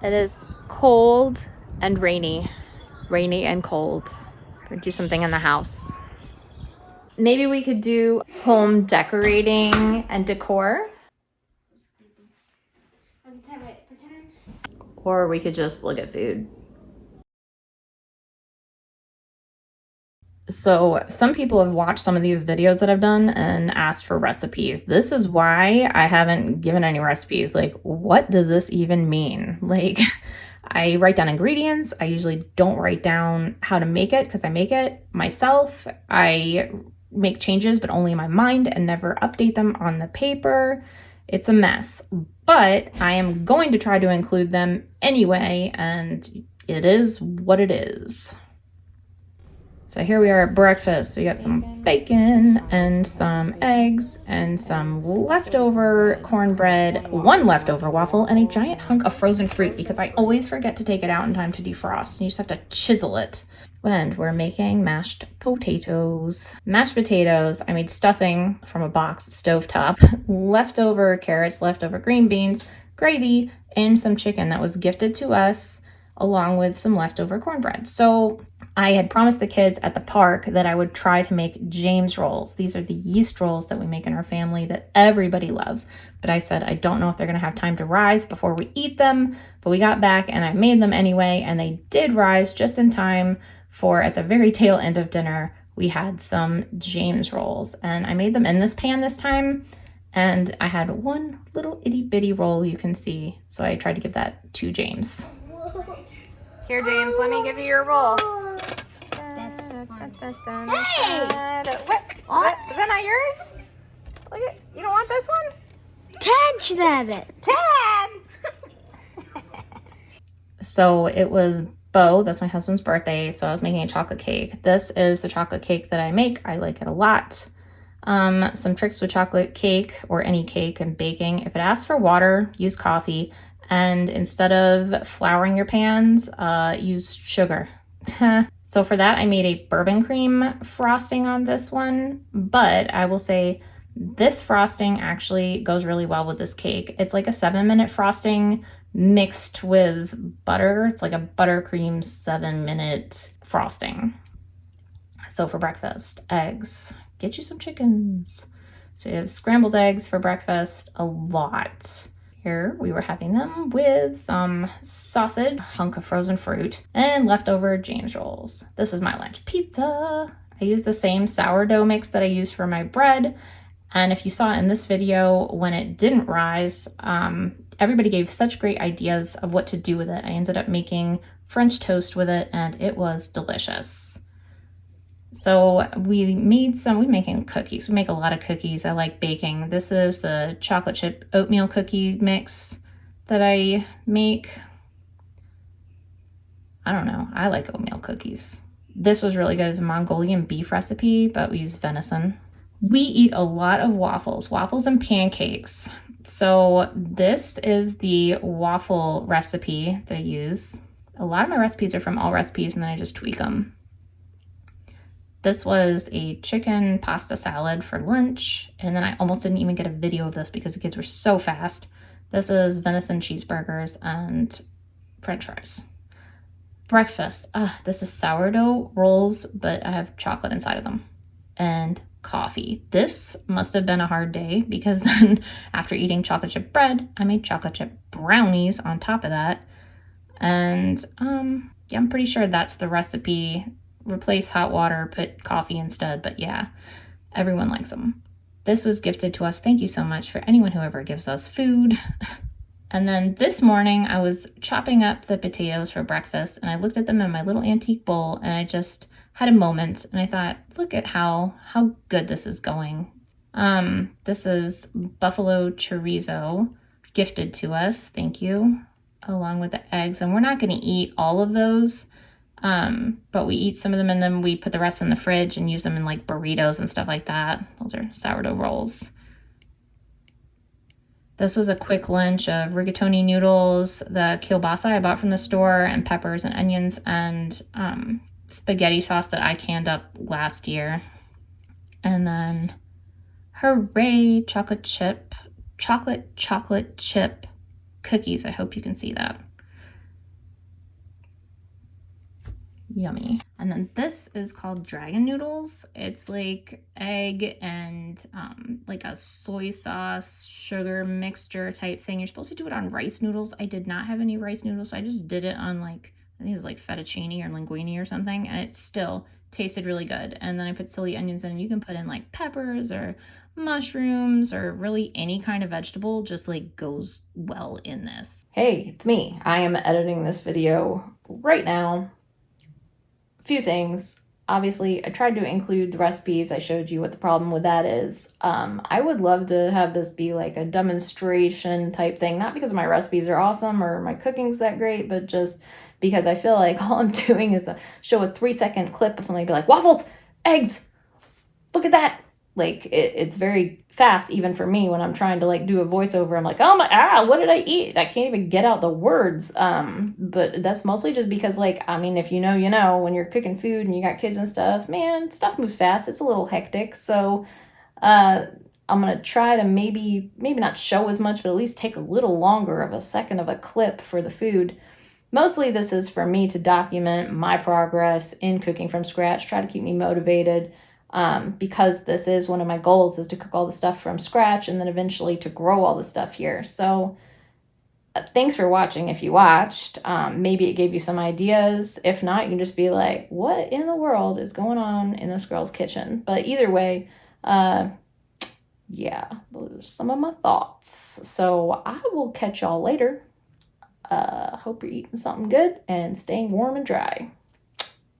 It is cold and rainy. Rainy and cold. Gonna do something in the house. Maybe we could do home decorating and decor. Or we could just look at food. So some people have watched some of these videos that I've done and asked for recipes. This is why I haven't given any recipes. Like, what does this even mean? Like, I write down ingredients. I usually don't write down how to make it because I make it myself. I make changes, but only in my mind and never update them on the paper. It's a mess, but I am going to try to include them anyway, and it is what it is. So here we are at breakfast. We got some bacon and some eggs and some leftover cornbread, one leftover waffle, and a giant hunk of frozen fruit because I always forget to take it out in time to defrost. You just have to chisel it. And we're making mashed potatoes. Mashed potatoes, I made stuffing from a box stovetop, leftover carrots, leftover green beans, gravy, and some chicken that was gifted to us, along with some leftover cornbread. So I had promised the kids at the park that I would try to make James rolls. These are the yeast rolls that we make in our family that everybody loves. But I said, I don't know if they're going to have time to rise before we eat them. But we got back and I made them anyway. And they did rise just in time for, at the very tail end of dinner, we had some James rolls. And I made them in this pan this time. And I had one little itty bitty roll you can see. So I tried to give that to James. Here, James, let me give you your roll. Hey! What? Is that not yours? Look at, you don't want this one? Tad should have it. Tad! So it was Bo, that's my husband's birthday, so I was making a chocolate cake. This is the chocolate cake that I make. I like it a lot. Some tricks with chocolate cake or any cake and baking. If it asks for water, use coffee. And instead of flouring your pans, use sugar. So for that, I made a bourbon cream frosting on this one, but I will say this frosting actually goes really well with this cake. It's like a 7-minute frosting mixed with butter. It's like a buttercream 7-minute frosting. So for breakfast, eggs. Get you some chickens. So you have scrambled eggs for breakfast, a lot. Here we were having them with some sausage, hunk of frozen fruit, and leftover James rolls. This is my lunch. Pizza. I used the same sourdough mix that I used for my bread. And if you saw in this video, when it didn't rise, everybody gave such great ideas of what to do with it. I ended up making French toast with it, and it was delicious. So we're making cookies. We make a lot of cookies. I like baking. This is the chocolate chip oatmeal cookie mix that I make. I don't know. I like oatmeal cookies. This was really good. It's a Mongolian beef recipe, but we use venison. We eat a lot of waffles and pancakes. So this is the waffle recipe that I use. A lot of my recipes are from All Recipes, and then I just tweak them. This was a chicken pasta salad for lunch, and then I almost didn't even get a video of this because the kids were so fast. This is venison cheeseburgers and French fries. Breakfast. This is sourdough rolls, but I have chocolate inside of them. And coffee. This must have been a hard day because then after eating chocolate chip bread, I made chocolate chip brownies on top of that. And yeah, I'm pretty sure that's the recipe. Replace hot water, put coffee instead, but yeah, everyone likes them. This was gifted to us. Thank you so much for anyone who ever gives us food. And then this morning I was chopping up the potatoes for breakfast, and I looked at them in my little antique bowl, and I just had a moment, and I thought, look at how good this is going. This is buffalo chorizo gifted to us. Thank you. Along with the eggs, and we're not going to eat all of those. But we eat some of them and then we put the rest in the fridge and use them in like burritos and stuff like that. Those are sourdough rolls. This was a quick lunch of rigatoni noodles, the kielbasa I bought from the store, and peppers and onions, and spaghetti sauce that I canned up last year. And then, hooray, chocolate chip cookies. I hope you can see that. Yummy. And then this is called dragon noodles. It's like egg and like a soy sauce, sugar mixture type thing. You're supposed to do it on rice noodles. I did not have any rice noodles, so I just did it on like, I think it was like fettuccine or linguine or something, and it still tasted really good. And then I put silly onions in, and you can put in like peppers or mushrooms or really any kind of vegetable, just like goes well in this. Hey, it's me. I am editing this video right now. Few things. Obviously, I tried to include the recipes. I showed you what the problem with that is. I would love to have this be like a demonstration type thing, not because my recipes are awesome or my cooking's that great, but just because I feel like all I'm doing is show a 3-second clip of something, be like, waffles, eggs, look at that. Like, it's very fast, even for me, when I'm trying to like do a voiceover. I'm like, oh my, what did I eat? I can't even get out the words. But that's mostly just because, like, I mean, if you know, you know, when you're cooking food and you got kids and stuff, man, stuff moves fast. It's a little hectic. So I'm gonna try to maybe not show as much, but at least take a little longer of a second of a clip for the food. Mostly this is for me to document my progress in cooking from scratch, try to keep me motivated, because this is one of my goals, is to cook all the stuff from scratch and then eventually to grow all the stuff here. So thanks for watching if you watched. Maybe it gave you some ideas. If not, you can just be like, what in the world is going on in this girl's kitchen? But either way, yeah, those are some of my thoughts. So I will catch y'all later. Hope you're eating something good and staying warm and dry.